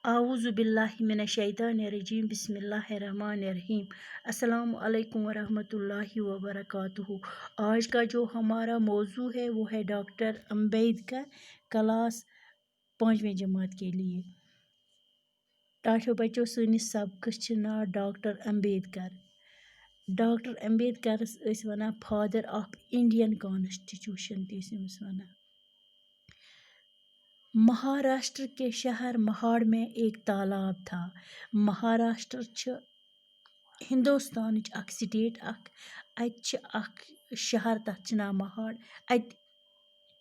اعوذ باللہ من الشیطان الرجیم بسم اللہ الرحمن الرحیم السلام علیکم ورحمۃ اللہ وبرکاتہ۔ آج کا جو ہمارا موضوع ہے وہ ہے ڈاکٹر امبیڈکر، کلاس 5ویں جماعت کے لیے۔ ٹاٹھو بچو سٲنِس سبقس چھِ ناو ڈاکٹر امبیڈکر۔ ڈاکٹر امبیڈکرس ٲسۍ وَنان فادر آف انڈین کانسٹیٹیوشن تہِ ٲسۍ أمِس وَنان۔ مہاراشٹر کے شہر مہاڑ میں ایک تالاب تھا۔ مہاراشٹر چھِ ہندوستانٕچ اکھ سٹیٹ اکھ، اَتہِ چھِ اکھ شہر تَتھ چھِ ناو مہاڑ، اَتہِ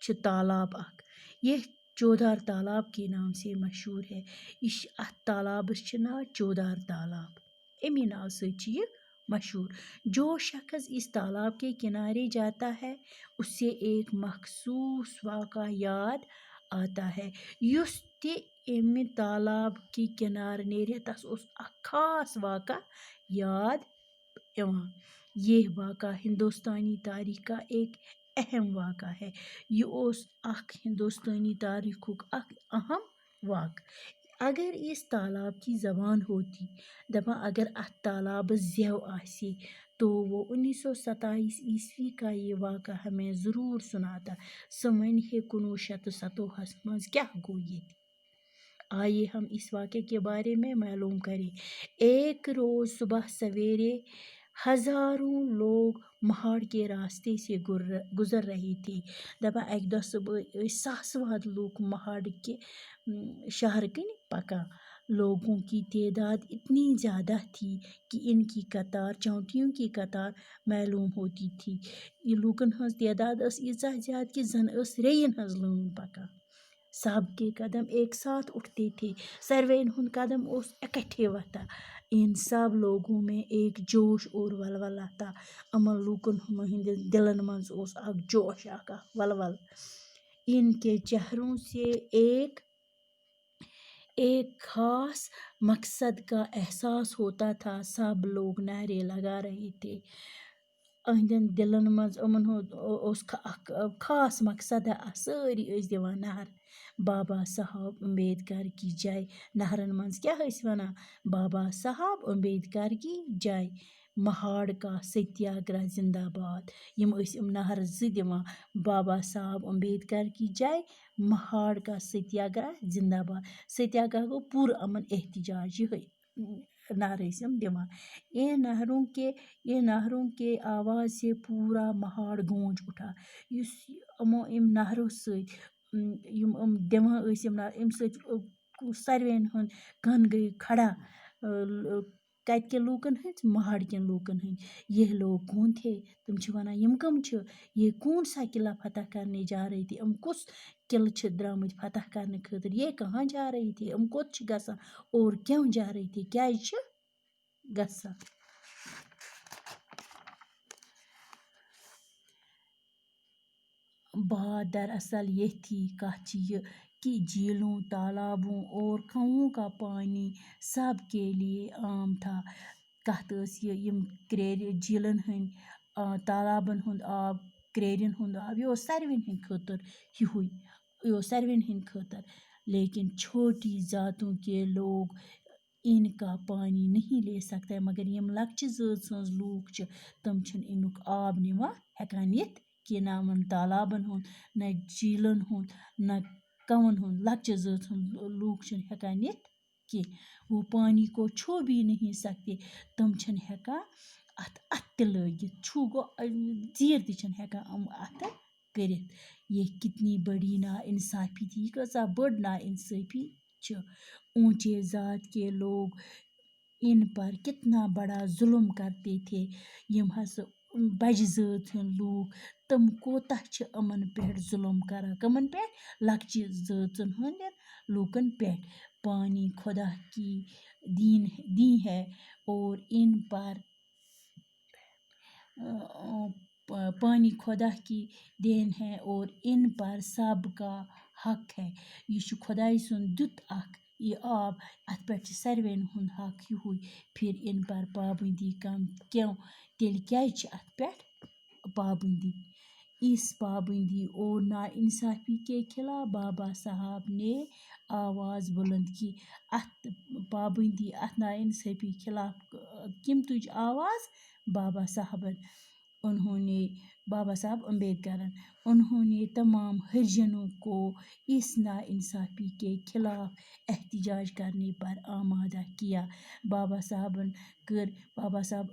چھُ تالاب اکھ، یہ چودار تالاب کے نام سے مشہور ہے۔ اَتھ تالابس چھُ ناو چودار تالاب، امی ناو سۭتۍ چھُ یہِ مشہور۔ جو شخص اس تالاب کے کنارے جاتا ہے اسے ایک مخصوص واقعہ یاد آتا ہے۔ یُس تہِ اَمہِ تالاب کی کنارٕ نیرِ تس اوس اکھ خاص واقعہ یاد یِوان۔ یہ واقعہ ہندوستانی تاریخ کا ایک اہم واقعہ ہے۔ یہ اوس اکھ ہندوستانی تاریخُک اکھ اہم واقعہ۔ اگر اس تالاب کی زبان ہوتی، دپان اگر اتھ تالابس زیو آسہِ تو وہ 1927 کا یہ واقعہ ہمیں ضرور سناتا۔ سُہ وَنہِ ہے 1927 منٛز کیٛاہ گوٚو ییٚتہِ۔ آئیے ہم اس واقعے کے بارے میں معلوم کریں۔ ایک روز صبح سویرے ہزاروں لوگ مہاڑ کے راستے سے گزر رہے تھے۔ دپان اکہِ دۄہ صبح ٲسۍ ساسہٕ وادٕ لوٗکھ مہاڑ کہِ شہر کِنۍ پکان۔ لوگوں کی تعداد اتنی زیادہ تھی کہ ان کی قطار چونٹیوں کی قطار معلوم ہوتی تھی۔ یہ لوٗکن ہٕنٛز تعداد ٲس ییٖژاہ زیادٕ کہ زن ٲس ریٚیِن ہٕنٛز لٲن پکان۔ سب کے قدم ایک ساتھ اٹھتے تھے، ساروٕے ہُنٛد قدم اوس اکٹھے وتھان۔ ان سب لوگوں میں ایک جوش اور ولولہ تھا۔ یِمن لوٗکن ہٕنٛدٮ۪ن دلن منٛز اوس اکھ جوش اکھ ولولہ۔ ان کے چہروں سے ایک خاص مقصد کا احساس ہوتا تھا۔ سب لوگ نعرے لگا رہے تھے۔ اہندٮ۪ن دلن منٛز یِمن ہُنٛد اوس اکھ خاص مقصد، سٲری ٲسۍ دِوان نعرٕ بابا صاحب امبیڈکر کی جے۔ نعرن منٛز کیٛاہ ٲسۍ وَنان؟ بابا صاحب امبیڈکر کی جے، مہاڑ کا ستیہ گرہ زندہ باد۔ یم ٲسۍ یِم نعرٕ زٕ دِوان، بابا صاحب امبیڈکر کی جے، مہاڑ کا ستیہ گرہ زندہ باد۔ ستیہ گرہ گوٚو پوٗرٕ یِمن احتجاج، یِہوٚے نعرٕ ٲسۍ یِم دِوان۔ یہ نعروں کے آواز سے پورا مہاڑ گونج اٹھا۔ یُس اَمہِ نعرو سۭتۍ یِم دِوان ٲسۍ یِم نعرٕ، اَمہِ سۭتۍ ساروٕیَن ہُنٛد کَن گٔے کھڑا۔ کَتہِ کٮ۪ن لوٗکن ہٕنٛدۍ؟ مہاڑ کٮ۪ن لوٗکن ہٕنٛدۍ۔ یہ لوگ کون تھے؟ تِم چھِ وَنان یِم کٕم چھِ؟ یہ کون سا قلعہ فتح کرنے جا رہے تھے؟ یِم کُس قلعہٕ چھِ درٛامٕتۍ فتح کرنہٕ خٲطرٕ؟ یہ کہاں جا رہے تھے؟ یِم کوٚت چھِ گژھان؟ اور کیوں جا رہے تھے؟ کیٛازِ چھِ گژھان؟ بات دراصل یہ تھی، کہت چھِ یہ کہ جھیلوں، تالابوں اور کنووں کا پانی سب کے لیے عام تھا۔ کتھ ٲس یہِ یِم جھیلن ہٕنٛدۍ، تالابن ہُنٛد آب، کریرین ہُنٛد آب، یہِ اوس ساروٕے ہٕنٛدِ خٲطرٕ ہِوُے، یہِ اوس ساروٕے ہٕنٛدِ خٲطرٕ۔ لیکن چھوٹی ذاتوں کے لوگ ان کا پانی نہیں لے سکتے، مگر یم لۄکچہِ ذٲژ ہٕنٛز لوٗکھ چھِ تِم چھِنہٕ امیُک آب نِوان ہٮ۪کان نِتھ کینٛہہ، نہ یِمن تالابن ہُنٛد، نہ جھیلن ہُنٛد، نہ کنون ہُنٛد۔ لۄکچہِ ذٲژ ہٕنٛز لوٗکھ چھِنہٕ ہٮ۪کان نِتھ کینٛہہ۔ وہ پانی کو چھو بھی نہیں سکتے، تِم چھِنہٕ ہٮ۪کان اتھ تہِ لٲگِتھ۔ چھو گوٚو ژیٖر تہِ چھِنہٕ ہٮ۪کان یِم اتھٕ کٔرِتھ۔ یہ کتنی بڑی نا انصافی تھی، یہِ کۭژاہ بٔڑ نا انصافی چھِ۔ اونچے ذات کے لوگ ان پر کتنا بڑا ظلم کرتے تھے۔ یم ہسا بجہِ ذٲژ ہٕنٛدۍ لوٗکھ تِم کوتاہ چھِ یِمن پٮ۪ٹھ ظلم کران، کٕمن پٮ۪ٹھ؟ لۄکچہِ ذٲژن ہٕنٛدٮ۪ن لوٗکن پٮ۪ٹھ۔ پانی خدا کی دی ہے اور ان پر پانی خدا کی دین ہے اور ان پر سب کا حق ہے۔ یہ چھُ خۄداے سُنٛد دیُت اکھ یہ آب، اتھ پٮ۪ٹھ چھُ ساروٕے ہُنٛد حق ہِوُے۔ پھر ان پر پابندی کیوں؟ تیٚلہِ کیٛازِ چھِ اتھ پٮ۪ٹھ پابندی؟ اس پابندی اور ناانصافی کے خلاف بابا صاحب نے آواز بلند کی. اتھ پابندی اتھ ناانصافی خلاف کم تج آواز بابا صاحبن. بابا صاحب امبیڈکرن. انہوں نے تمام ہریجنوں کو اس ناانصافی کے خلاف احتجاج کرنے پر آمادہ کیا. بابا صاحب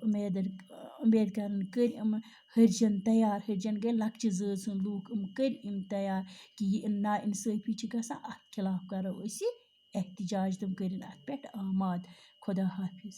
امبیڈکرن کر ہریجن تیار. ہریجن گٔے لۄکچہِ ذٲژ ہٕنٛدۍ لوٗکھ. کٔرۍ تیار کہ یہ ناانصافی چھِ گژھان اتھ خلاف کرو أسۍ احتجاج. تِم کٔرِنۍ اتھ پٮ۪ٹھ آماد. خدا حافظ.